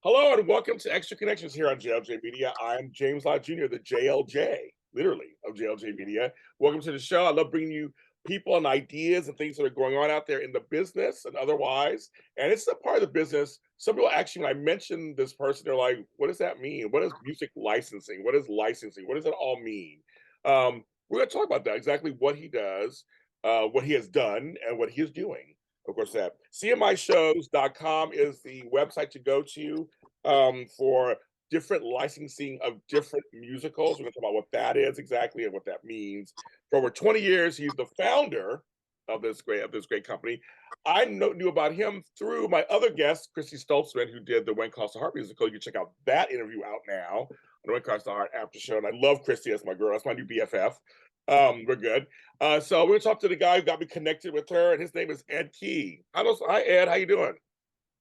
Hello and welcome to Extra Connections here on JLJ Media. I'm James Lott Jr., the JLJ, literally, of JLJ Media. Welcome to the show. I love bringing you people and ideas and things that are going on out there in the business and otherwise. And it's a part of the business. Some people actually, when I mention this person, they're like, what does that mean? What is music licensing? What is licensing? What does it all mean? We're going to talk about that, exactly what he does, what he has done, and what he is doing. Of course, that CMIShows.com is the website to go to for different licensing of different musicals. We're going to talk about what that is exactly and what that means. For over 20 years, he's the founder of this great company. I knew about him through my other guest, Christy Stoltzman, who did the When Costs a Heart musical. You can check out that interview out now on the When Costs a Heart after show. And I love Christy. That's my girl. That's my new BFF. We're good. So we're gonna talk to the guy who got me connected with her, and his name is Ed Kee. Hi, Ed. How you doing?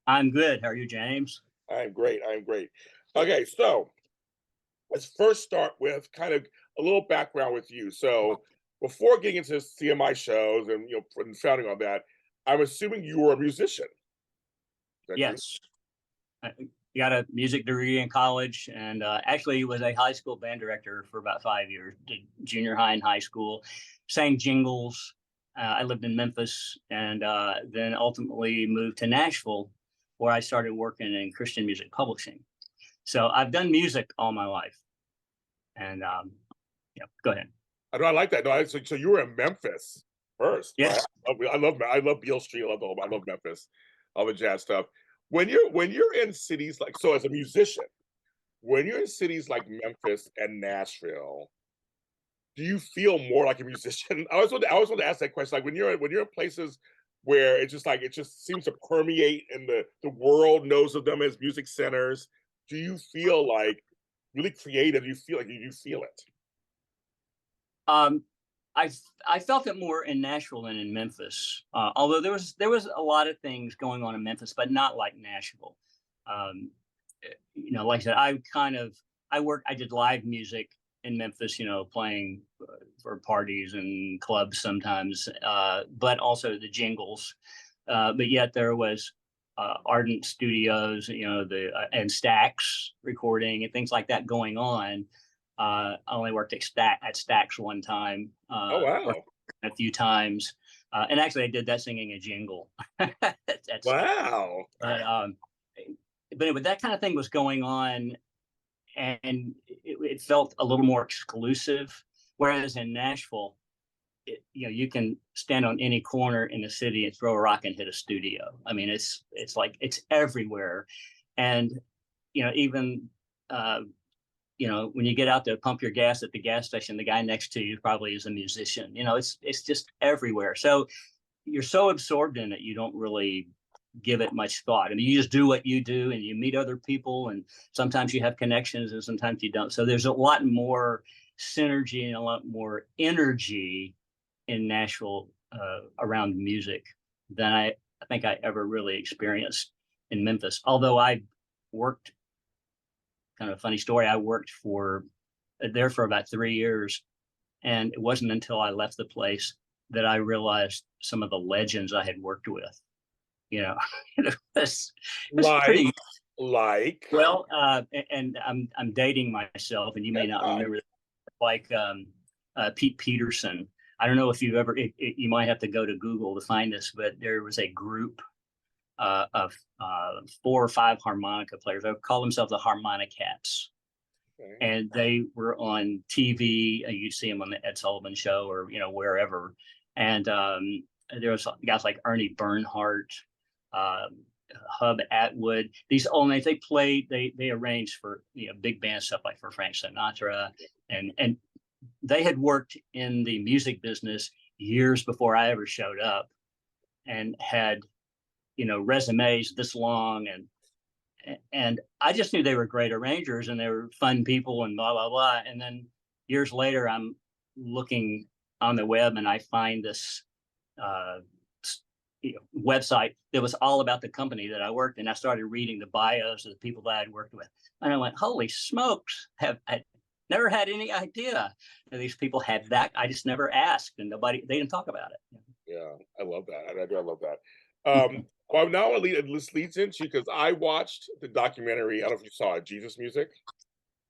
I'm good. How are you, James? I'm great. I'm great. Okay, so let's first start with kind of a little background with you. So before getting into CMI shows and and founding all that, I'm assuming you were a musician. Is that true? Yes. I got a music degree in college and actually was a high school band director for about 5 years. Did junior high and high school, sang jingles. I lived in Memphis and then ultimately moved to Nashville where I started working in Christian music publishing. So I've done music all my life. And go ahead. I like that. No, so you were in Memphis first, right? Yes. I love Beale Street. I love Memphis, all the jazz stuff. When you're in cities like, so as a musician, when you're in cities like Memphis and Nashville, do you feel more like a musician? I always want to ask that question. Like when you're in places where it's just like it just seems to permeate and the world knows of them as music centers, do you feel like really creative? You feel like you feel it? Um, I felt it more in Nashville than in Memphis. Although there was a lot of things going on in Memphis, but not like Nashville. Um, like I said, I did live music in Memphis. Playing for parties and clubs sometimes, but also the jingles. But yet there was Ardent Studios, and Stax recording and things like that going on. I only worked at Stax one time, Oh or wow, a few times, and actually I did that singing a jingle at Stax. wow, But anyway, that kind of thing was going on, and it felt a little more exclusive. Whereas in Nashville, you can stand on any corner in the city and throw a rock and hit a studio. I mean, it's like it's everywhere, and even when you get out to pump your gas at the gas station, the guy next to you probably is a musician. It's just everywhere. So you're so absorbed in it, you don't really give it much thought. I mean, you just do what you do, and you meet other people, and sometimes you have connections, and sometimes you don't. So there's a lot more synergy and a lot more energy in Nashville around music than I think I ever really experienced in Memphis. Although I worked, kind of a funny story, I worked there for about 3 years, and it wasn't until I left the place that I realized some of the legends I had worked with. It was like pretty like well. And I'm dating myself, and you may not remember that, like Pete Peterson. I don't know if you've ever. You might have to go to Google to find this, but there was a group of 4 or 5 harmonica players. They call themselves the Harmonica Cats. okay. And they were on TV. You see them on the Ed Sullivan Show or wherever. And there was guys like Ernie Bernhardt, Hub Atwood. These old names. They played. They arranged for big band stuff like for Frank Sinatra, and they had worked in the music business years before I ever showed up, and had resumes this long, and I just knew they were great arrangers and they were fun people and blah blah blah. And then years later, I'm looking on the web and I find this website that was all about the company that I worked in. I started reading the bios of the people that I'd worked with, and I went, "Holy smokes! I never had any idea that these people had that. I just never asked, and they didn't talk about it." Yeah, I love that. I do. I love that. Well, now this leads into because I watched the documentary. I don't know if you saw it, Jesus Music.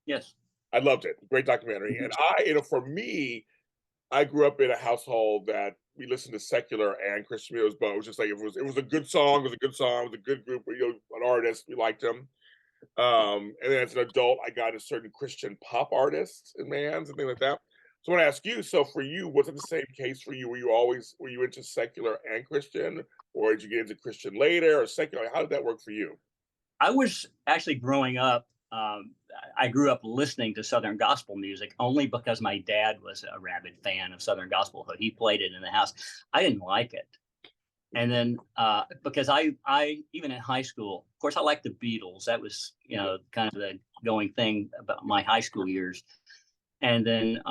Yes. I loved it. Great documentary. And for me, I grew up in a household that we listened to secular and Christian music, but it was just like it was a good song, it was a good song, it was a good group, an artist, we liked them. And then as an adult, I got into certain Christian pop artists and bands and things like that. So I want to ask you, so for you, was it the same case for you? Were you into secular and Christian, or did you get into Christian later or secular? How did that work for you? I was actually growing up. I grew up listening to Southern gospel music only because my dad was a rabid fan of Southern gospel, so he played it in the house. I didn't like it, and then because I even in high school, of course, I liked the Beatles. That was kind of the going thing about my high school years, and then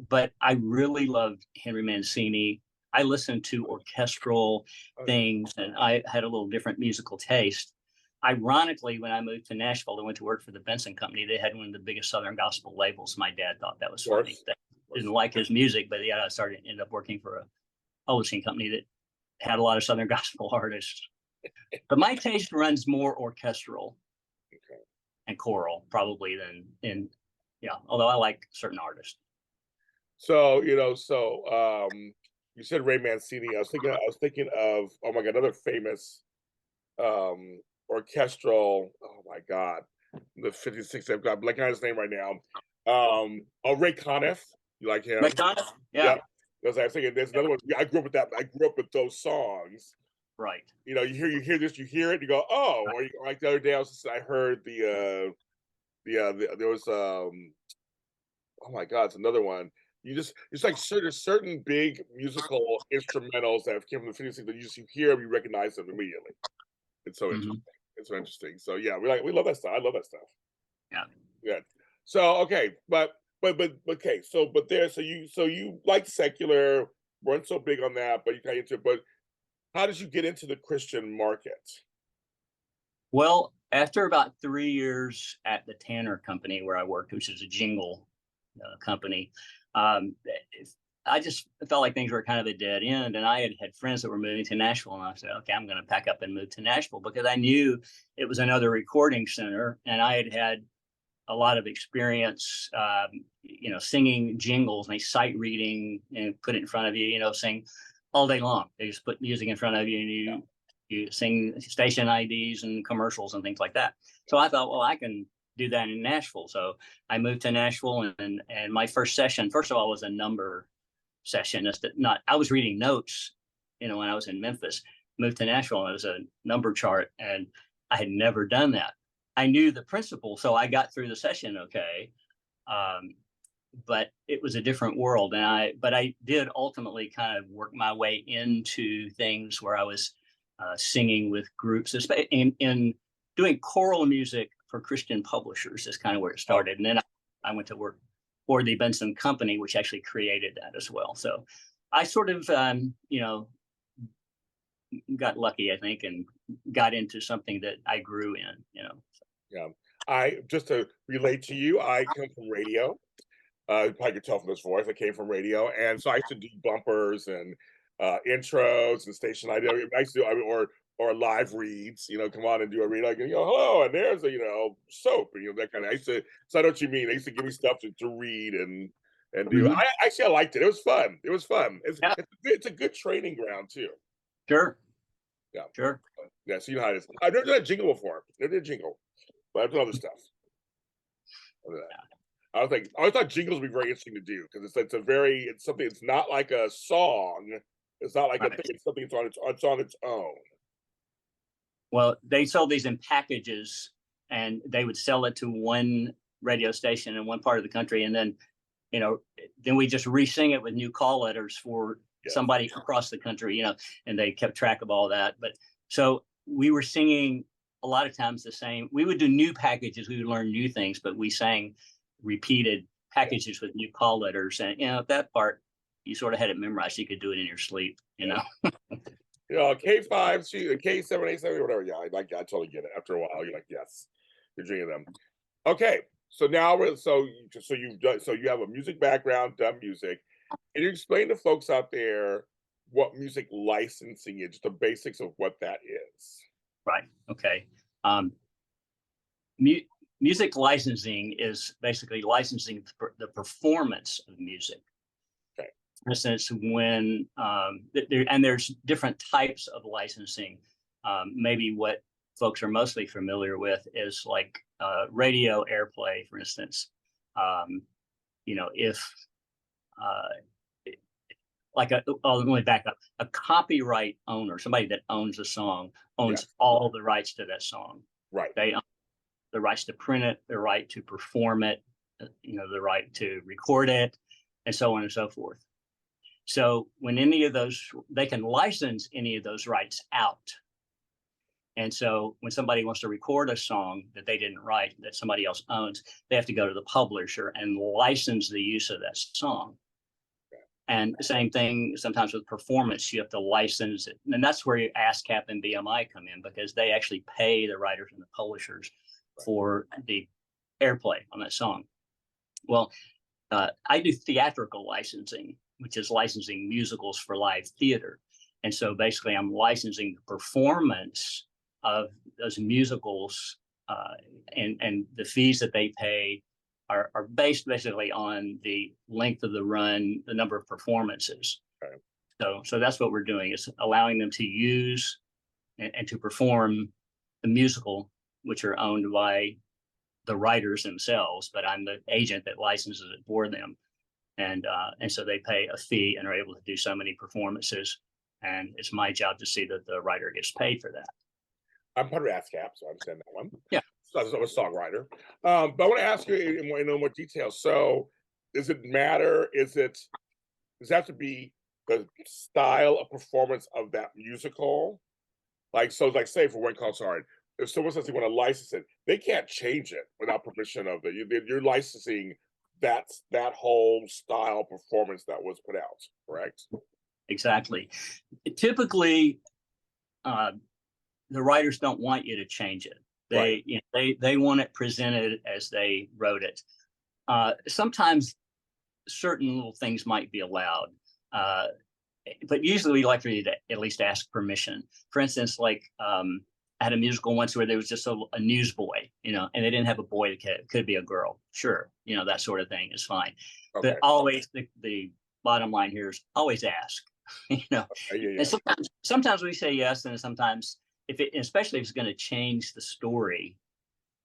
but I really loved Henry Mancini. I listened to orchestral things, and I had a little different musical taste. Ironically, when I moved to Nashville, I went to work for the Benson Company. They had one of the biggest Southern gospel labels. My dad thought that was funny. They didn't like his music, but yeah, ended up working for a publishing company that had a lot of Southern gospel artists. But my taste runs more orchestral and choral, probably although I like certain artists. So, you said Ray Mancini. I was thinking of, oh my God, another famous orchestral. Oh my God, the 56. I've got blanking on his name right now. Ray Conniff. You like him? Ray Conniff? Yeah. Yep. Because I was thinking, there's another one. I grew up with that. I grew up with those songs. Right. You hear this, you hear it, you go, oh. Or like the other day, I heard there was oh my God, it's another one. It's like certain big musical instrumentals that have came from the 56 that you hear them, you recognize them immediately. It's so interesting. It's so interesting. So yeah, we love that stuff. I love that stuff. Yeah. Yeah. So okay, but okay, so you like secular, weren't so big on that, but you kind of into it. But how did you get into the Christian market? Well, after about 3 years at the Tanner Company where I worked, which is a jingle company, um, I just felt like things were kind of a dead end. And I had friends that were moving to Nashville, and I said, okay, I'm going to pack up and move to Nashville because I knew it was another recording center, and I had a lot of experience, singing jingles, and they sight reading and put it in front of you, sing all day long. They just put music in front of you, and you sing station IDs and commercials and things like that. So I thought, well, I can do that in Nashville. So I moved to Nashville, and my first session, first of all, was a number session. I was reading notes, when I was in Memphis. Moved to Nashville, and it was a number chart, and I had never done that. I knew the principle, so I got through the session okay. But it was a different world, but I did ultimately kind of work my way into things where I was singing with groups, in doing choral music for Christian publishers is kind of where it started. And then I went to work for the Benson Company, which actually created that as well. So I sort of, got lucky, I think, and got into something that I grew in. Yeah. I just to relate to you, I come from radio. You probably could tell from this voice, I came from radio, and so I used to do bumpers and intros and station ID. I used to do, or live reads. Come on and do a read, like hello, and there's a soap, and that kind of. So I know what you mean. They used to give me stuff to read and do. I liked it. It was fun. It was fun. It's a good training ground too. Sure. Yeah. Sure. Yeah. So you know how it is. I've never done a jingle before. Never did a jingle, but I've done other stuff. I always thought jingles would be very interesting to do because it's something. It's not like a song. It's not like a thing. It's something. It's on its own. Well, they sold these in packages, and they would sell it to one radio station in one part of the country, and then, then we just re-sing it with new call letters for somebody across the country, and they kept track of all that. But so we were singing a lot of times the same. We would do new packages. We would learn new things, but we sang repeated packages with new call letters, and that part you sort of had it memorized. You could do it in your sleep. K5, K787, whatever. Yeah, I totally get it. After a while, you're like, yes, you're dreaming them. Okay, so now you have a music background, done music. Can you explain to folks out there what music licensing is, just the basics of what that is. Right. Okay. Um, mu- Music licensing is basically licensing the performance of music. Okay. For instance, when there's different types of licensing. Maybe what folks are mostly familiar with is like radio airplay, for instance. If like let me back up. A copyright owner, somebody that owns a song, owns all the rights to that song. Right. They own the rights to print it, the right to perform it, the right to record it, and so on and so forth. So when any of those, they can license any of those rights out. And so when somebody wants to record a song that they didn't write, that somebody else owns, they have to go to the publisher and license the use of that song. And the same thing sometimes with performance, you have to license it. And that's where ASCAP and BMI come in, because they actually pay the writers and the publishers for the airplay on that song. Well, I do theatrical licensing, which is licensing musicals for live theater. And so basically I'm licensing the performance of those musicals, and the fees that they pay are based basically on the length of the run, the number of performances. Okay. So that's what we're doing, is allowing them to use and to perform the musical, which are owned by the writers themselves, but I'm the agent that licenses it for them. And so they pay a fee and are able to do so many performances. And it's my job to see that the writer gets paid for that. I'm part of ASCAP, so I understand that one. Yeah. So I'm a songwriter. But I want to ask you in more detail. So does it matter? Does it have to be the style of performance of that musical? Like, so like say for one concert, if someone says they want to license it, they can't change it without permission of you're licensing that whole style performance that was put out, correct? Exactly. Typically, the writers don't want you to change it. They want it presented as they wrote it. Sometimes certain little things might be allowed, but usually we like for you to at least ask permission. For instance, like I had a musical once where there was just a newsboy, and they didn't have a boy. It could be a girl. Sure, that sort of thing is fine. Okay. But always the bottom line here is always ask. And sometimes we say yes, and sometimes especially if it's going to change the story,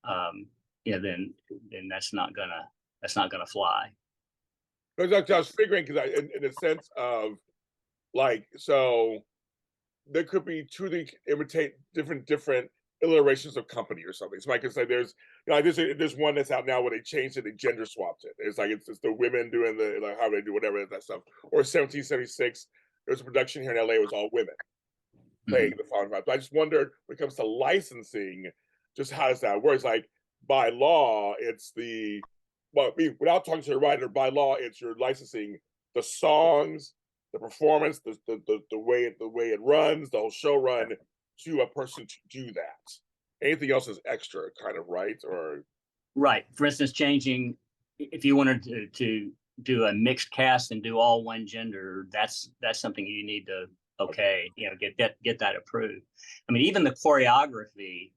then that's not gonna fly. Because I was figuring, because in the sense of like, so there could be truly imitate different iterations of company or something. So I could say there's one that's out now where they changed it, they gender swapped it. It's like it's the women doing the how they do whatever that stuff. Or 1776, there was a production here in LA, it was all women playing the foreign vibe. But I just wondered when it comes to licensing, just how does that work? It's like by law, without talking to the writer, by law, it's you're licensing the songs, the performance, the way it runs, the whole show run to a person to do that. Anything else is extra, kind of, right? Or right. For instance, changing, if you wanted to do a mixed cast and do all one gender, that's something you need to get that approved. I mean, even the choreography,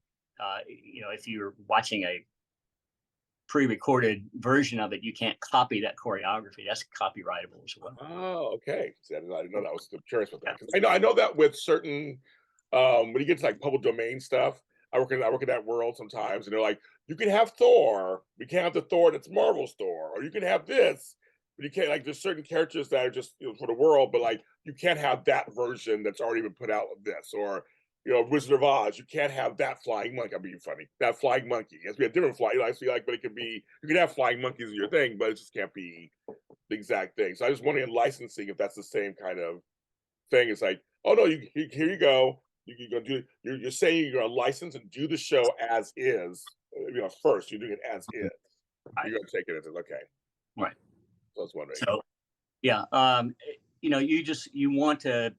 if you're watching a pre-recorded version of it, you can't copy that choreography. That's copyrightable as well. Oh, okay. See, I didn't know that. I was curious about that, because I know that with certain when you get to like public domain stuff, I work in that world sometimes, and they're like, you can have Thor, we can't have the Thor that's Marvel's Thor, or you can have this, but you can't, like, there's certain characters that are just for the world, but like you can't have that version that's already been put out of this, or Wizard of Oz, you can't have that flying monkey. I'm being funny. That flying monkey. It has to be a different flying. I feel like, but it could be. You can have flying monkeys in your thing, but it just can't be the exact thing. So I just wondering in licensing if that's the same kind of thing. It's like, oh no, here you go. You're gonna do. You're saying you're gonna license and do the show as is. First you're doing it as is. You're gonna take it as okay. Right. So I was wondering. So yeah, you want to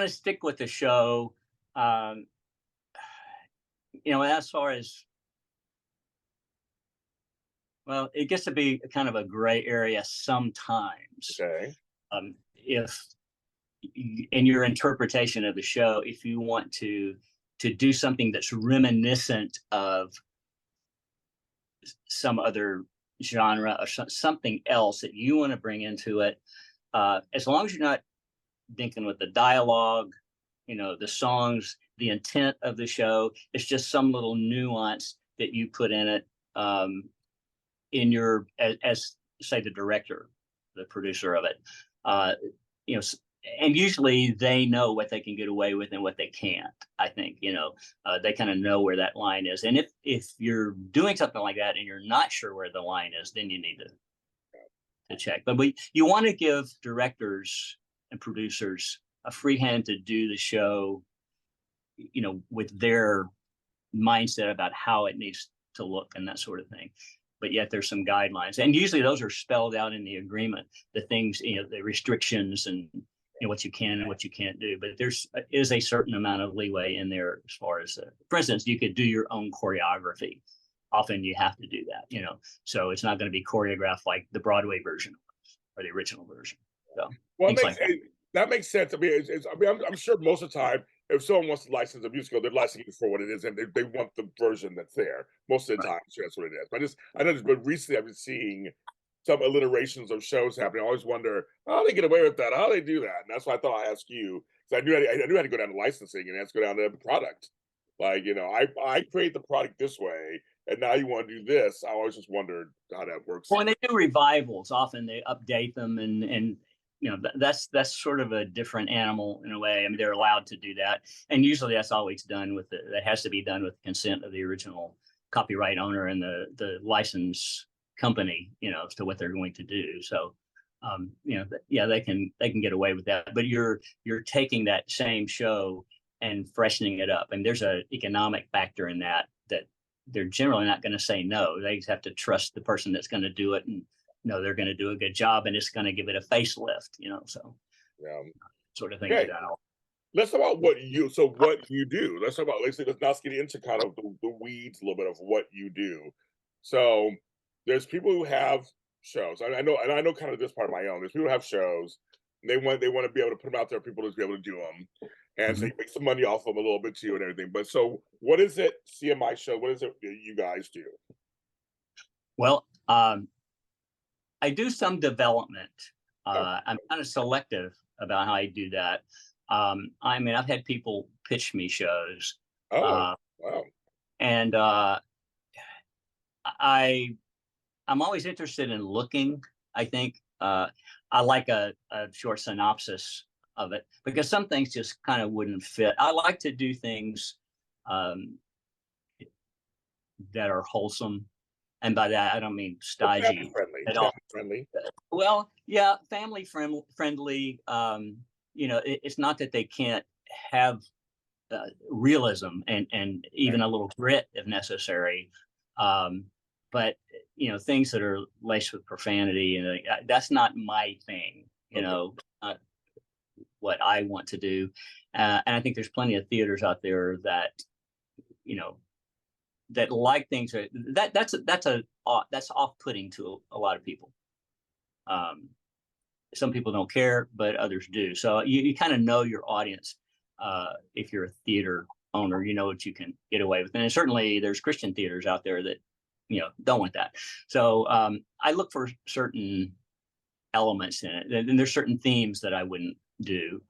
stick with the show. As far as, well, it gets to be kind of a gray area sometimes. Okay. If in your interpretation of the show, if you want to do something that's reminiscent of some other genre or something else that you want to bring into it, as long as you're not thinking with the dialogue, the songs, the intent of the show, it's just some little nuance that you put in it, in your as say the director, the producer of it, you know, and usually they know what they can get away with and what they can't. I think they kind of know where that line is, and if you're doing something like that and you're not sure where the line is, then you need to check. But you want to give directors and producers a free hand to do the show, with their mindset about how it needs to look and that sort of thing. But yet there's some guidelines, and usually those are spelled out in the agreement, the things, the restrictions and what you can and what you can't do. But is a certain amount of leeway in there as far as, for instance, you could do your own choreography. Often you have to do that, so it's not going to be choreographed like the Broadway version or the original version. So Well, that makes sense. I mean, I'm sure most of the time, if someone wants to license a musical, they're licensing it for what it is, and they want the version that's there. Most of the time, sure, that's what it is. But I know, but recently I've been seeing some alliterations of shows happening. I always wonder how they get away with that, how they do that, and that's why I thought I'd ask you, because I knew I had to go down to licensing and I had to go down to the product. Like, I create the product this way, and now you want to do this. I always just wondered how that works. Well, when they do revivals, often they update them, and that's sort of a different animal in a way. I mean, they're allowed to do that, and usually that's always done that has to be done with consent of the original copyright owner and the license company, as to what they're going to do. So, yeah, they can get away with that. But you're taking that same show and freshening it up, and there's an economic factor in that they're generally not going to say no. They just have to trust the person that's going to do it, and they're going to do a good job, and it's going to give it a facelift. So yeah, sort of thing. okay. Let's talk about what you do. Let's talk about, let's not get into kind of the weeds a little bit of what you do. So there's people who have shows. I know kind of this part of my own. There's people who have shows. And they want to be able to put them out there, people to be able to do them, and so you make some money off them a little bit too and everything. But so, what is it? CMI show. What is it you guys do? Well, I do some development. I'm kind of selective about how I do that. I mean, I've had people pitch me shows. Wow. And I'm always interested in looking. I think I like a short synopsis of it, because some things just kind of wouldn't fit. I like to do things that are wholesome. And by that, I don't mean stodgy at all. Friendly. Well, yeah, family friendly. It's not that they can't have realism and even a little grit if necessary. But things that are laced with profanity, and that's not my thing. Not what I want to do. And I think there's plenty of theaters out there that that like things that's off-putting to a lot of people. Some people don't care, but others do. So you kind of know your audience. If you're a theater owner, you know what you can get away with. And certainly there's Christian theaters out there that don't want that. So I look for certain elements in it, and there's certain themes that I wouldn't do.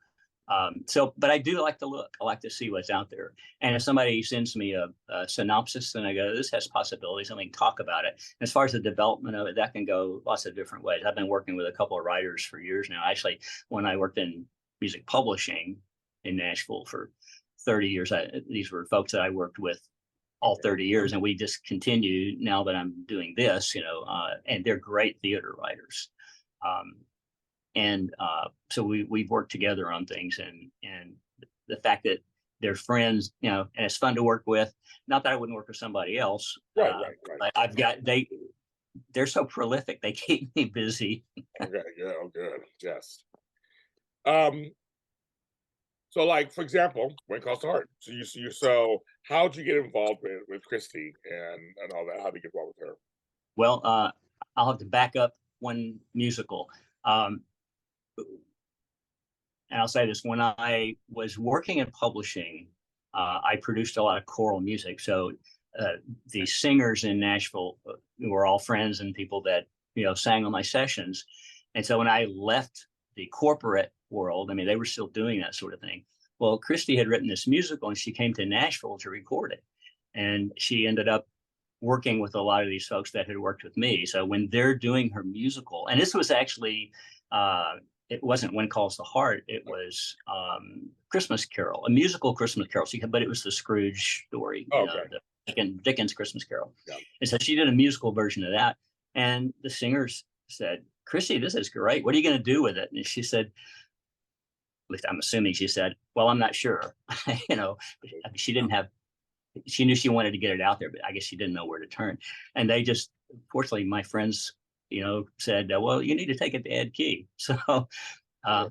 But I do like to look. I like to see what's out there. And if somebody sends me a synopsis, then I go, this has possibilities, and we can talk about it. And as far as the development of it, that can go lots of different ways. I've been working with a couple of writers for years now. Actually, when I worked in music publishing in Nashville for 30 years, these were folks that I worked with all 30 years, and we just continue now that I'm doing this, and they're great theater writers. So we've worked together on things, and the fact that they're friends, and it's fun to work with. Not that I wouldn't work with somebody else. Right. But they're so prolific, they keep me busy. Okay, yeah, oh, good. Yes. So, like, for example, when it comes to art, so how'd you get involved with Christy and all that? How'd you get involved with her? Well, I'll have to back up one musical. and I'll say this, when I was working in publishing, I produced a lot of choral music. So the singers in Nashville were all friends and people that, sang on my sessions. And so when I left the corporate world, I mean, they were still doing that sort of thing. Well, Christy had written this musical and she came to Nashville to record it. And she ended up working with a lot of these folks that had worked with me. So when they're doing her musical, and this was actually, it wasn't When Calls the Heart, it was Christmas Carol, a musical Christmas Carol, but it was the Scrooge story, the Dickens Christmas Carol. Yeah. And so she did a musical version of that. And the singers said, Chrissy, this is great. What are you going to do with it? And she said, at least I'm assuming she said, well, I'm not sure. She didn't have, she knew she wanted to get it out there, but I guess she didn't know where to turn. And they just, fortunately, my friends, said, well, you need to take it to Ed Kee. So, I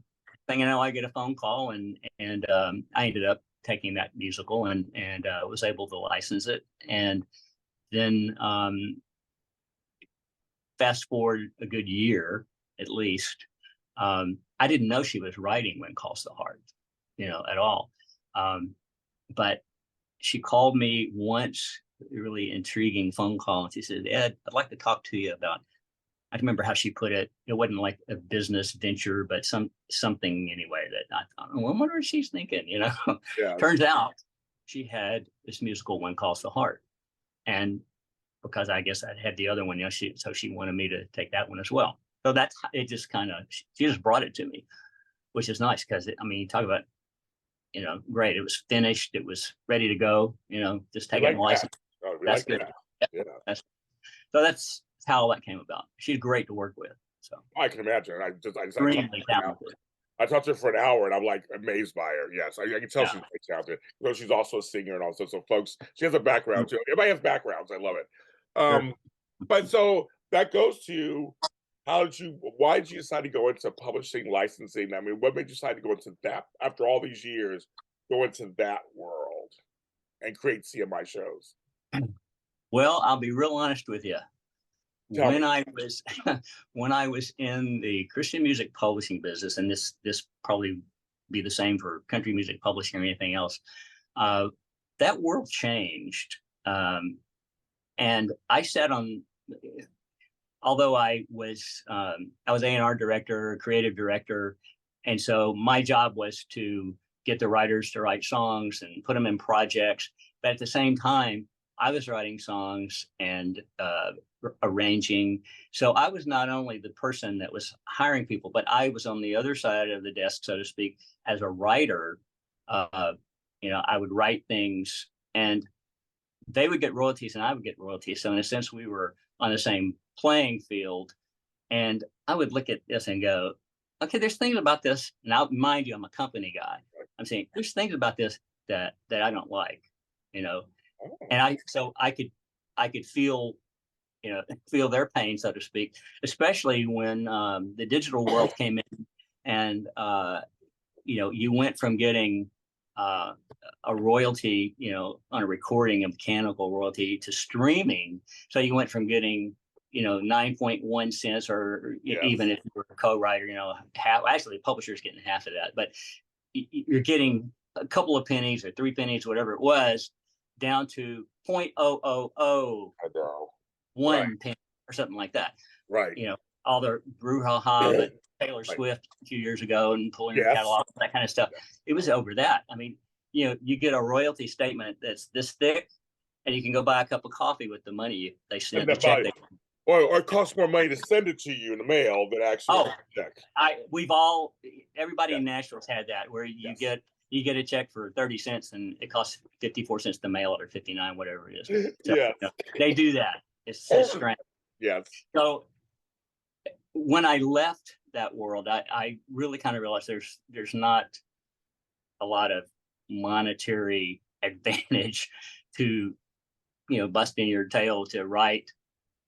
get a phone call and I ended up taking that musical and was able to license it. And then fast forward a good year, at least, I didn't know she was writing When Calls the Heart, at all. But she called me once, a really intriguing phone call, and she said, Ed, I'd like to talk to you about, I remember how she put it. It wasn't like a business venture, but something anyway that I thought, I wonder what she's thinking, Yeah. Turns out she had this musical When Calls the Heart. And because I guess I had the other one, so she wanted me to take that one as well. So that's, it just kind of, she just brought it to me, which is nice because, you talk about, great. It was finished. It was ready to go, just take it and license. Oh, that's good. That. Yeah. So that's how that came about. She's great to work with. So I can imagine. I talked to her for an hour and I'm like amazed by her. Yes, I can tell she's very talented. She's also a singer and also, so folks, she has a background too. Everybody has backgrounds. I love it. Sure. But so that goes to, why did you decide to go into publishing, licensing? I mean, what made you decide to go into that after all these years, go into that world and create CMI Shows? Well, I'll be real honest with you. When I was in the Christian music publishing business, and this probably be the same for country music publishing or anything else, that world changed. And I sat on, although I was A&R director, creative director, and so my job was to get the writers to write songs and put them in projects. But at the same time, I was writing songs and arranging. So I was not only the person that was hiring people, but I was on the other side of the desk, so to speak, as a writer. I would write things and they would get royalties and I would get royalties. So in a sense, we were on the same playing field. And I would look at this and go, okay, there's things about this. Now, mind you, I'm a company guy. I'm saying there's things about this that I don't like, and I could feel, feel their pain, so to speak, especially when the digital world came in and, you went from getting a royalty, on a recording, a mechanical royalty, to streaming. So you went from getting, 9.1 cents, or even if you were a co-writer, half, actually the publisher's getting half of that, but you're getting a couple of pennies or 3 pennies, whatever it was, down to 0.0001 penny or something like that. Right. All the brouhaha that Taylor Swift a few years ago and pulling your catalog, that kind of stuff. It was over that. I mean, you get a royalty statement that's this thick, and you can go buy a cup of coffee with the money they sent. The check or it costs more money to send it to you in the mail than actually check. Everybody in Nashville's had that, where you get a check for 30 cents and it costs 54 cents to mail it, or 59, whatever it is. So, they do that. It's so strange. Yes. So when I left that world, I really kind of realized there's not a lot of monetary advantage to, busting your tail to write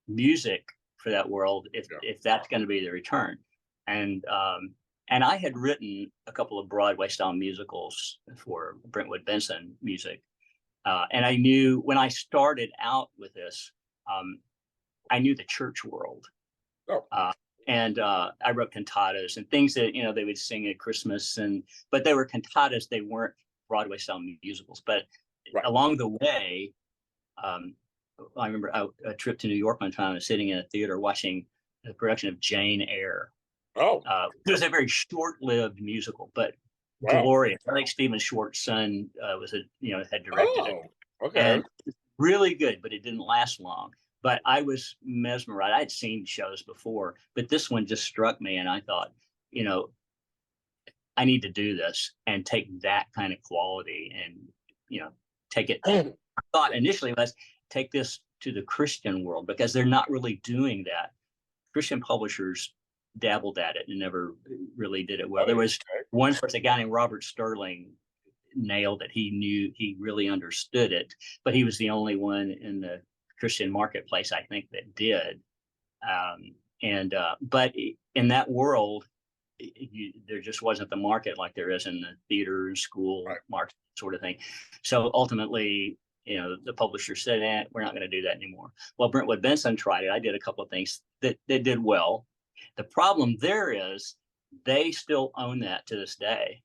music for that world if that's going to be the return. And I had written a couple of Broadway style musicals for Brentwood Benson Music, and I knew when I started out with this, I knew the church world. And I wrote cantatas and things that they would sing at Christmas, but they were cantatas. They weren't Broadway style musicals. But Right. along the way, I remember a trip to New York one time. I was sitting in a theater watching the production of Jane Eyre. Oh, it was a very short-lived musical, but wow. glorious. I think Stephen Schwartz's son had directed it. Okay. And really good, but it didn't last long. But I was mesmerized. I had seen shows before, but this one just struck me, and I thought, I need to do this and take that kind of quality and take it. I thought initially, let's take this to the Christian world, because they're not really doing that. Christian publishers dabbled at it and never really did it well. There was one person, a guy named Robert Sterling, nailed it. He really understood it, but he was the only one in the Christian marketplace, I think, that did. But in that world, there just wasn't the market like there is in the theater and school market sort of thing. So ultimately, the publisher said, we're not going to do that anymore. Well, Brentwood Benson tried it. I did a couple of things that did well. The problem there is they still own that to this day.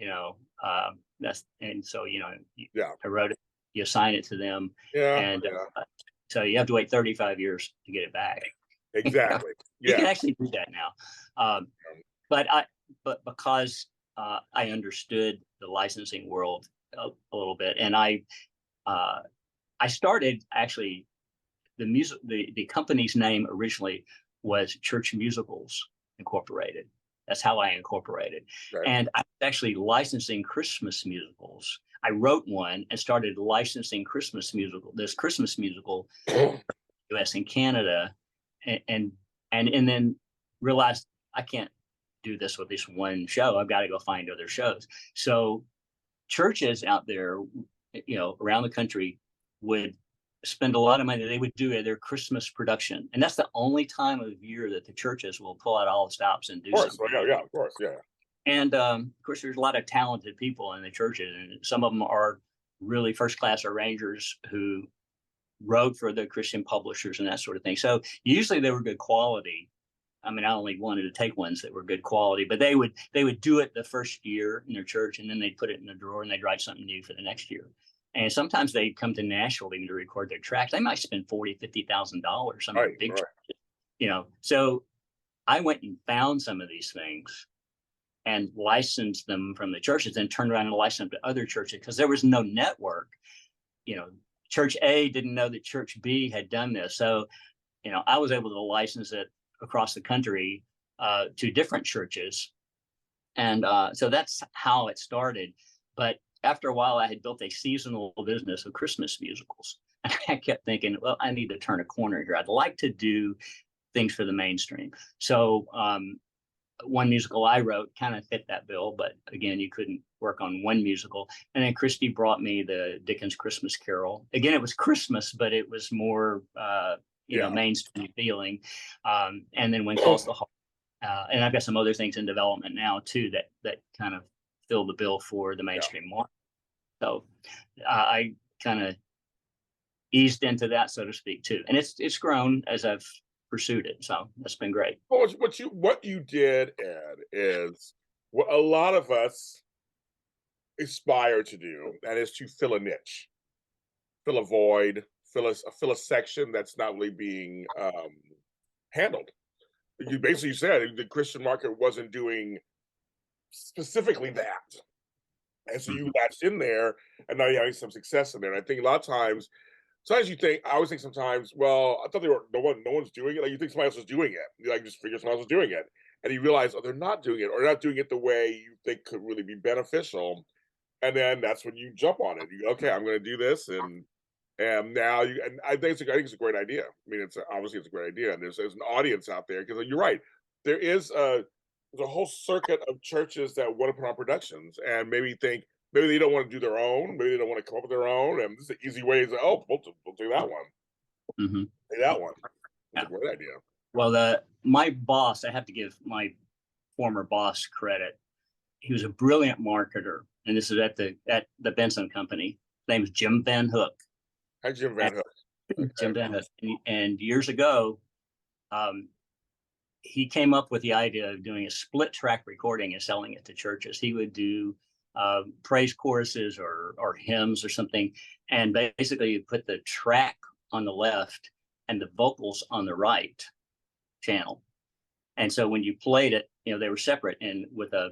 I wrote it, you assign it to them, so you have to wait 35 years to get it back. Exactly. You can actually do that now. But because I understood the licensing world a little bit, and I started actually the company's name originally was Church Musicals Incorporated. That's how I incorporated. Right. And I was actually licensing Christmas musicals. I wrote one and started licensing this Christmas musical, US and Canada, and then realized I can't do this with this one show. I've got to go find other shows. So churches out there, around the country would spend a lot of money. They would do their Christmas production, and that's the only time of year that the churches will pull out all the stops and do something. Of course. And of course, there's a lot of talented people in the churches, and some of them are really first-class arrangers who wrote for the Christian publishers and that sort of thing. So usually they were good quality. I mean, I only wanted to take ones that were good quality, but they would do it the first year in their church, and then they'd put it in the drawer and they'd write something new for the next year. And sometimes they'd come to Nashville even to record their tracks. They might spend $40,000-$50,000. Some big churches, So I went and found some of these things and licensed them from the churches, and turned around and licensed them to other churches, because there was no network. Church A didn't know that Church B had done this. So, I was able to license it across the country to different churches. And so that's how it started. But after a while, I had built a seasonal business of Christmas musicals. And I kept thinking, well, I need to turn a corner here. I'd like to do things for the mainstream. So one musical I wrote kind of fit that bill, but again, you couldn't work on one musical. And then Christy brought me the Dickens Christmas Carol. Again, it was Christmas, but it was more, mainstream feeling. And then When Calls the Heart. And I've got some other things in development now too that kind of fill the bill for the mainstream market. So I kind of eased into that, so to speak, too. And it's grown as I've pursued it. So that's been great. Well, what you did, Ed, is what a lot of us aspire to do, and is to fill a niche, fill a void, fill a section that's not really being handled. You basically said the Christian market wasn't doing specifically that, and so you latched in there, and now you're having some success in there. And I think a lot of times, I always think sometimes, well, I thought no one's doing it. Like, you think somebody else is doing it. You just figure somebody else is doing it. And you realize, they're not doing it, or they're not doing it the way you think could really be beneficial. And then that's when you jump on it. You go, okay, I'm going to do this. And now I think it's a great idea. I mean, obviously it's a great idea. And there's an audience out there, because you're right. There's a whole circuit of churches that want to put on productions, and maybe they don't want to do their own. Maybe they don't want to come up with their own. And this is an easy way to say, we'll do that one. Mm-hmm. Do that one. It's a great idea. Well, my boss, I have to give my former boss credit. He was a brilliant marketer, and this is at the Benson Company. His name is Jim Van Hook. Hi, Jim Van Hook. Jim Van Hook. And years ago, he came up with the idea of doing a split track recording and selling it to churches. He would do praise choruses or hymns or something, and basically you put the track on the left and the vocals on the right channel. And so when you played it, they were separate, and with a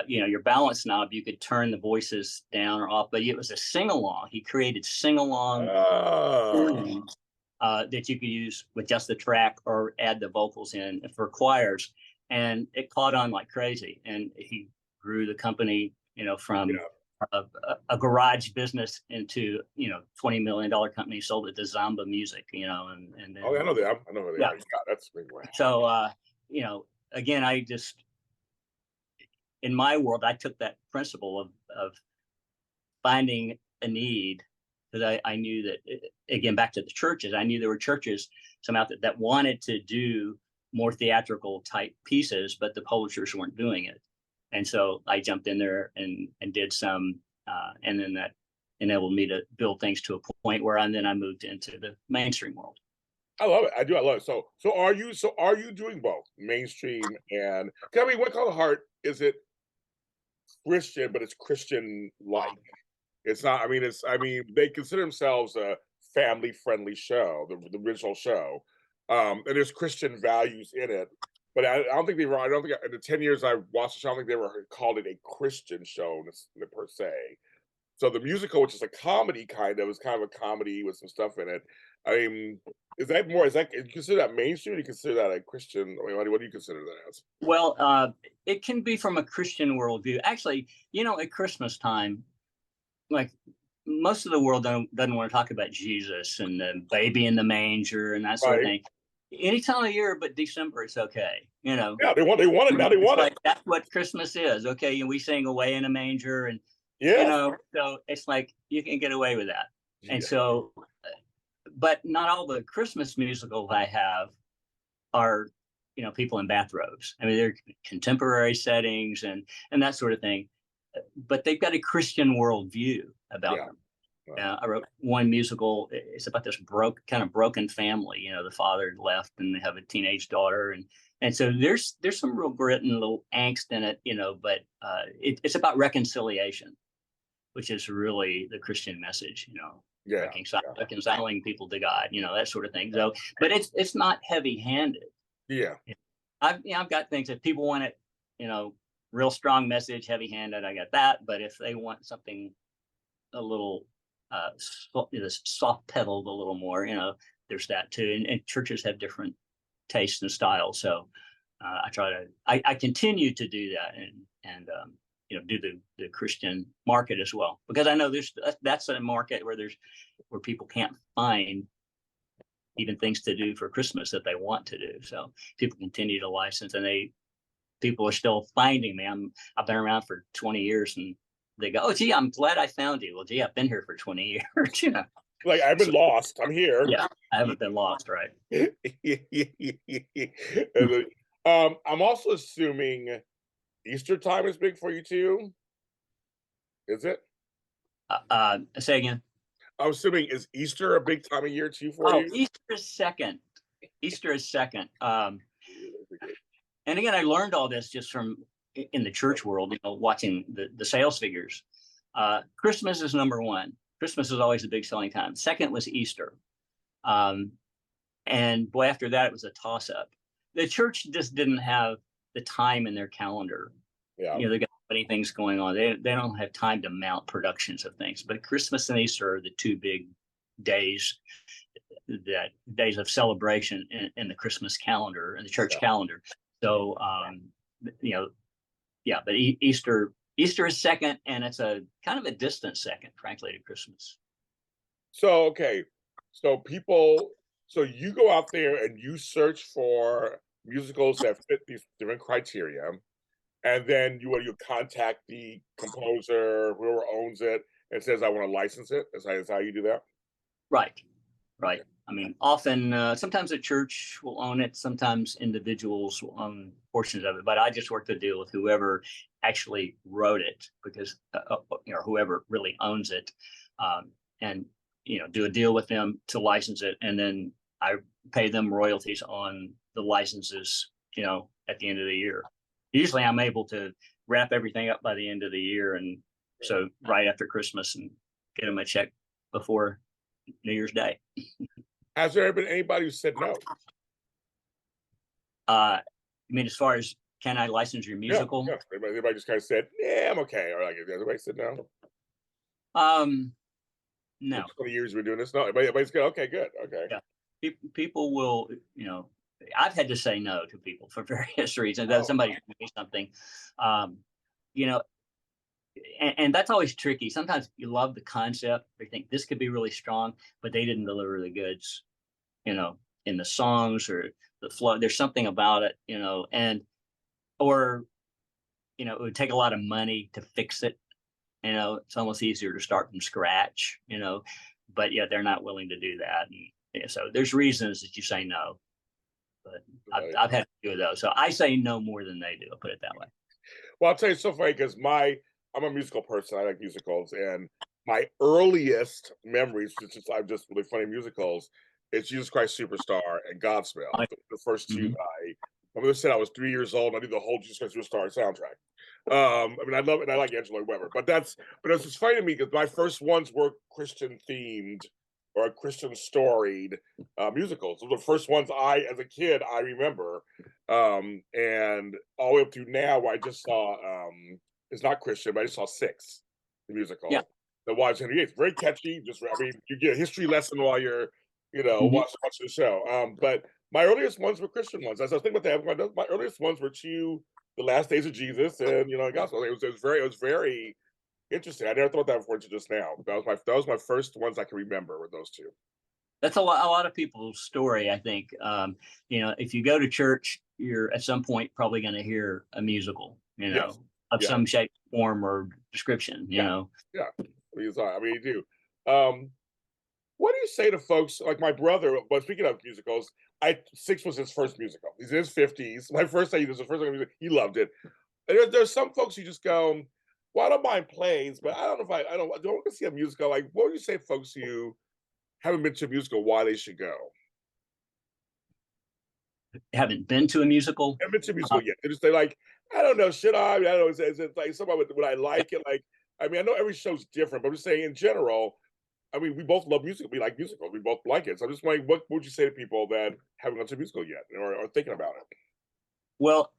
your balance knob, you could turn the voices down or off, but it was a sing-along. He created sing-along that you could use with just the track or add the vocals in for choirs. And it caught on like crazy. And he grew the company, from a garage business into, $20 million company, sold it to Zamba Music, and then, oh, I know that. I know who they are. Yeah, that's a big one. So, again, I just, in my world, I took that principle of finding a need, because I knew that, again, back to the churches, I knew there were churches somehow that wanted to do more theatrical type pieces, but the publishers weren't doing it. And so I jumped in there and did some, and then that enabled me to build things to a point where I moved into the mainstream world. I love it. I do. I love it. So are you doing both mainstream and, I mean, What Color Heart, is it Christian, but it's Christian like? It's not, I mean, they consider themselves a family friendly show, the original show. And there's Christian values in it. But I don't think in the 10 years I watched the show, I don't think they ever called it a Christian show per se. So the musical, which is a comedy is kind of a comedy with some stuff in it. I mean, you consider that mainstream, or do you consider that a Christian? I mean, what do you consider that as? Well, it can be from a Christian worldview. Actually, at Christmas time, like most of the world doesn't want to talk about Jesus and the baby in the manger and that sort of thing. Any time of year but December, it's okay. Yeah, they want it now. They want it. That's what Christmas is. Okay, we sing "Away in a Manger," and so it's like you can get away with that. Yeah. And so, but not all the Christmas musicals I have are people in bathrobes. I mean, they're contemporary settings and that sort of thing, but they've got a Christian worldview about them. I wrote one musical. It's about this broken family. The father left, and they have a teenage daughter, and so there's some real grit and a little angst in it. But it's about reconciliation, which is really the Christian message. Reconciling people to God. That sort of thing. So, but it's not heavy-handed. Yeah. I've got things that people want it. Real strong message, heavy-handed. I got that. But if they want something a little soft pedaled a little more, there's that too. And churches have different tastes and styles. So I continue to do that and do the Christian market as well, because I know that's a market where people can't find even things to do for Christmas that they want to do. So people continue to license, and people are still finding me. I've been around for 20 years, and they go, "Oh, gee, I'm glad I found you." Well, gee, I've been here for 20 years. Like, I've been lost. I'm here. Yeah, I haven't been lost, right? I'm also assuming Easter time is big for you too. Is it? Say again. I'm assuming, is Easter a big time of year too for you? Easter is second. And again, I learned all this just from in the church world, watching the sales figures. Christmas is number one. Christmas is always a big selling time. Second was Easter. And boy, after that, it was a toss-up. The church just didn't have the time in their calendar. Yeah. They got many things going on. They don't have time to mount productions of things. But Christmas and Easter are the two big days, days of celebration in the Christmas calendar and the church calendar. So, but Easter is second, and it's a kind of a distant second, frankly, to Christmas. So, okay. So you go out there and you search for musicals that fit these different criteria. And then you contact the composer, whoever owns it, and says, "I want to license it." Is how you do that? Right. I mean, often, sometimes a church will own it. Sometimes individuals will own portions of it. But I just work the deal with whoever actually wrote it, because whoever really owns it, and do a deal with them to license it, and then I pay them royalties on the licenses at the end of the year. Usually I'm able to wrap everything up by the end of the year. And so right after Christmas and get them a check before New Year's Day. Has there ever been anybody who said no? I mean, as far as can I license your musical? Yeah. Everybody just kind of said, yeah, I'm okay. Or like, everybody said no. No. 20 years we're doing this. No, everybody's good. Okay, good. Okay. Yeah. People will, I've had to say no to people for various reasons. That somebody doing something, and that's always tricky. Sometimes you love the concept. They think this could be really strong, but they didn't deliver the goods, in the songs or the flow. There's something about it, or it would take a lot of money to fix it. It's almost easier to start from scratch, but yet they're not willing to do that. And so there's reasons that you say no, but I've had a few of those. So I say no more than they do. I'll put it that way. Well, I'll tell you, it's so funny because I'm a musical person. I like musicals, and my earliest memories, I'm just really funny musicals, is Jesus Christ Superstar and Godspell. The first two I'm going to say I was 3 years old. And I did the whole Jesus Christ Superstar soundtrack. I mean, I love it. And I like Angela Weber, but it's just funny to me because my first ones were Christian themed or Christian storied musicals. So the first ones as a kid, I remember, and all the way up to now, where I just saw, it's not Christian, but I just saw Six, the musical. Yeah. The Wives Henry VIII. Very catchy. You get a history lesson while you're, watching the show. But my earliest ones were Christian ones. As I was thinking about that, my earliest ones were The Last Days of Jesus and Gospel. It was very interesting. I never thought that before until just now. That was my first ones I can remember were those two. That's a lot of people's story, I think. If you go to church, you're at some point probably going to hear a musical, of some shape, form, or description. Yeah, I mean, you do. What do you say to folks like my brother? But speaking of musicals, Six was his first musical. He's in his 50s. My first time, this was the first time he loved it. There's some folks you just go, well, I don't mind plays, but I don't know if I don't want to see a musical. Like, what would you say, folks who haven't been to a musical, why they should go? Haven't been to a musical? Haven't been to a musical yet. They like, I don't know, should I? I don't know. Is it like somebody would I like it? Like, I mean, I know every show's different, but I'm just saying in general. I mean, we both love music. We like musicals. We both like it. So I'm just wondering, what would you say to people that haven't gone to a musical yet or are thinking about it? Well,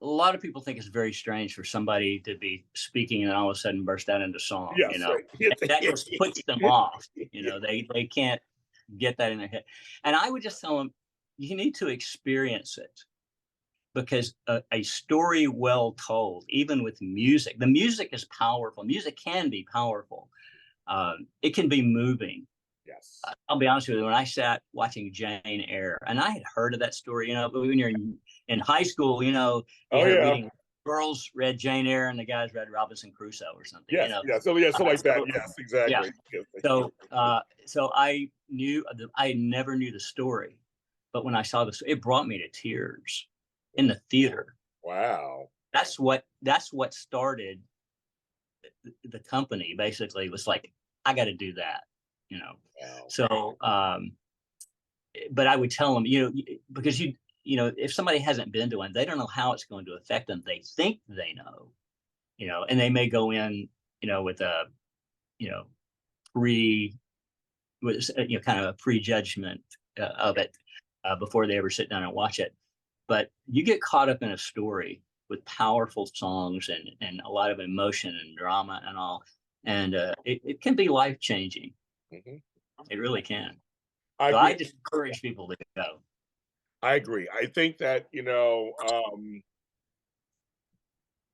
a lot of people think it's very strange for somebody to be speaking and all of a sudden burst out into song. Yes, that just puts them off. They can't get that in their head. And I would just tell them, you need to experience it, because a story well told, even with music, the music is powerful. Music can be powerful. It can be moving. Yes. I'll be honest with you. When I sat watching Jane Eyre, and I had heard of that story, when you're in high school, reading, girls read Jane Eyre and the guys read Robinson Crusoe or something. Yes. So like that. Yes, exactly. Yeah. So I never knew the story, but when I saw this, it brought me to tears in the theater. Wow. That's what started the company. Basically was like, I got to do that, Wow. So but I would tell them, because if somebody hasn't been to one, they don't know how it's going to affect them. They think they know, and they may go in, with a kind of a prejudgment of it before they ever sit down and watch it. But you get caught up in a story with powerful songs and a lot of emotion and drama and all. And it can be life-changing. It really can. I just encourage people to go. I agree. I think that,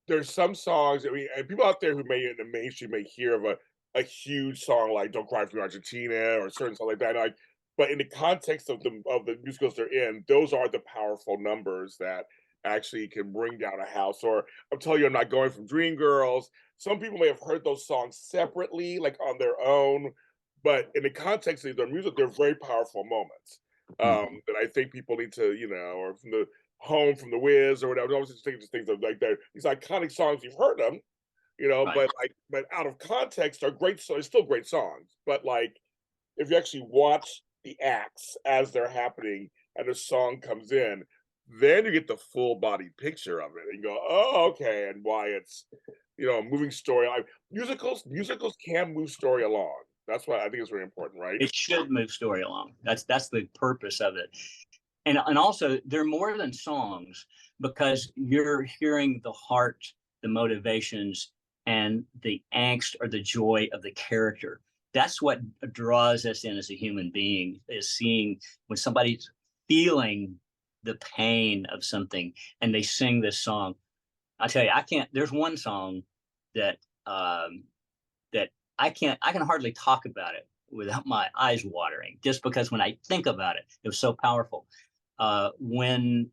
there's some songs, and people out there who may in the mainstream may hear of a huge song like Don't Cry for Me Argentina or certain songs like that. But in the context of the musicals they're in, those are the powerful numbers that actually can bring down a house. Or I'm telling you, I'm not going from Dreamgirls. Some people may have heard those songs separately, like on their own, but in the context of their music, they're very powerful moments that I think people need to, or from the Home from the Wiz or whatever. I was just thinking things of like these iconic songs. You've heard them, right. but out of context are great. So it's still great songs, but like if you actually watch the acts as they're happening and a song comes in, then you get the full body picture of it and you go, oh, okay, and why it's, a moving story. Musicals can move story along. That's why I think it's very important, right? It should move story along. That's the purpose of it. And also they're more than songs, because you're hearing the heart, the motivations, and the angst or the joy of the character. That's what draws us in as a human being, is seeing when somebody's feeling the pain of something and they sing this song. I tell you, there's one song that that I can hardly talk about it without my eyes watering, just because when I think about it, it was so powerful. When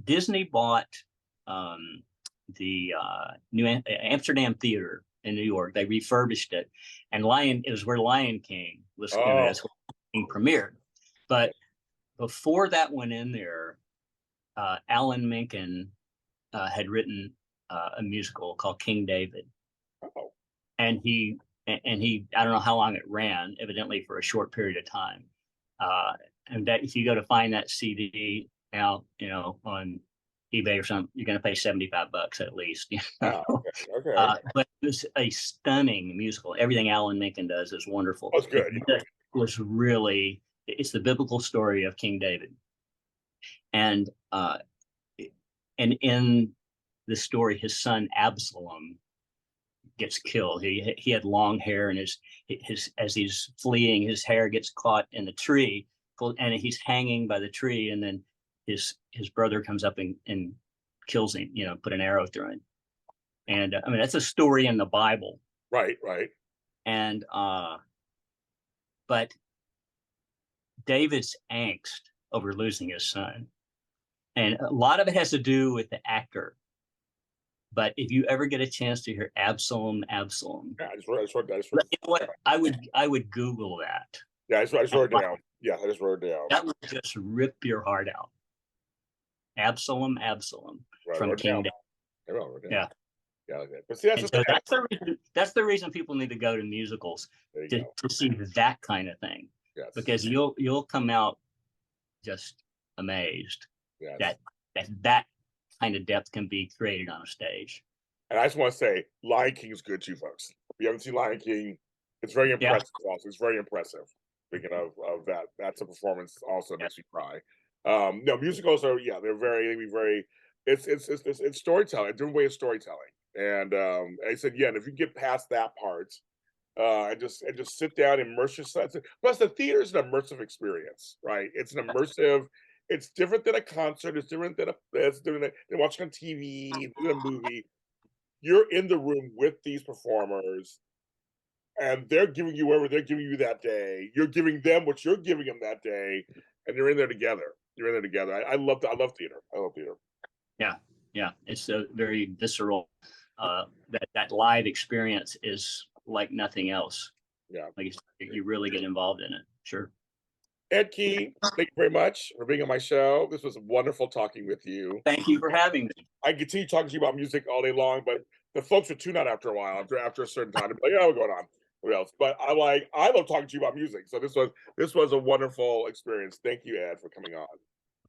Disney bought the New Amsterdam Theater in New York, they refurbished it, and it was where Lion King was. That's where King premiered. But before that went in there, Alan Menken had written a musical called King David, and he I don't know how long it ran, evidently for a short period of time. And that if you go to find that CD now, on eBay or something, you're going to pay $75 at least. Okay. But it was a stunning musical. Everything Alan Menken does is wonderful. That's good. It was really, it's the biblical story of King David, and in the story, his son Absalom gets killed. He had long hair, and his as he's fleeing, his hair gets caught in the tree, and he's hanging by the tree, and then his brother comes up and kills him, put an arrow through him. And I mean, that's a story in the Bible. Right. And but David's angst over losing his son, and a lot of it has to do with the actor. But if you ever get a chance to hear Absalom, Yeah, I just wrote that. you know what? I would Google that. Yeah, I just wrote it down. Yeah, I just wrote it down. That would just rip your heart out. Absalom, from King David. Yeah. Okay. But see, that's the reason people need to go to musicals, to see that kind of thing. Yes. Because you'll come out just amazed. Yes. that kind of depth can be created on a stage. And I just want to say, Lion King is good too, folks. If you haven't seen Lion King, it's very impressive. Yeah. Also, it's very impressive. Speaking of that, that's a performance also makes you cry. No, musicals are they're very. It's storytelling, a different way of storytelling. And I said, and if you get past that part, and just sit down, immerse yourself. Plus, the theater is an immersive experience, right? It's an immersive. It's different than a concert. It's different than watching on TV, than a movie. You're in the room with these performers, and they're giving you whatever they're giving you that day. You're giving them what you're giving them that day, and you're in there together. I love theater. I love theater. Yeah. It's a very visceral. That live experience is like nothing else. Yeah. Like you really get involved in it. Sure. Ed Kee, thank you very much for being on my show. This was wonderful talking with you. Thank you for having me. I continue talking to you about music all day long, but the folks would tune out after a while, after a certain time. They'd be like, what's going on? What else? But I love talking to you about music. So this was a wonderful experience. Thank you, Ed, for coming on.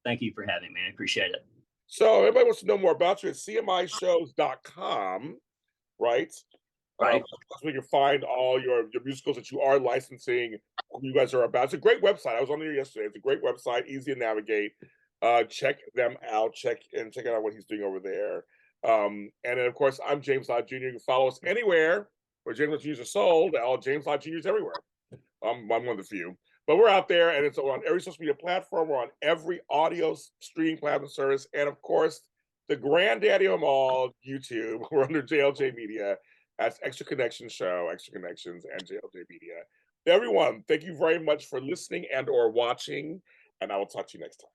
Thank you for having me. I appreciate it. So everybody wants to know more about you at CMIShows.com, right? Right. So we can find all your musicals that you are licensing, you guys are about. It's a great website. I was on there yesterday. It's a great website, easy to navigate. Check them out. Check out what he's doing over there. And then, of course, I'm James Lott Jr. You can follow us anywhere where James Lott Jr.'s are sold. All James Lott Jr.'s everywhere. I'm one of the few. But we're out there, and it's on every social media platform. We're on every audio streaming platform service. And, of course, the granddaddy of them all, YouTube. We're under JLJ Media. That's Extra Connections Show, Extra Connections, and JLJ Media. Everyone, thank you very much for listening and or watching, and I will talk to you next time.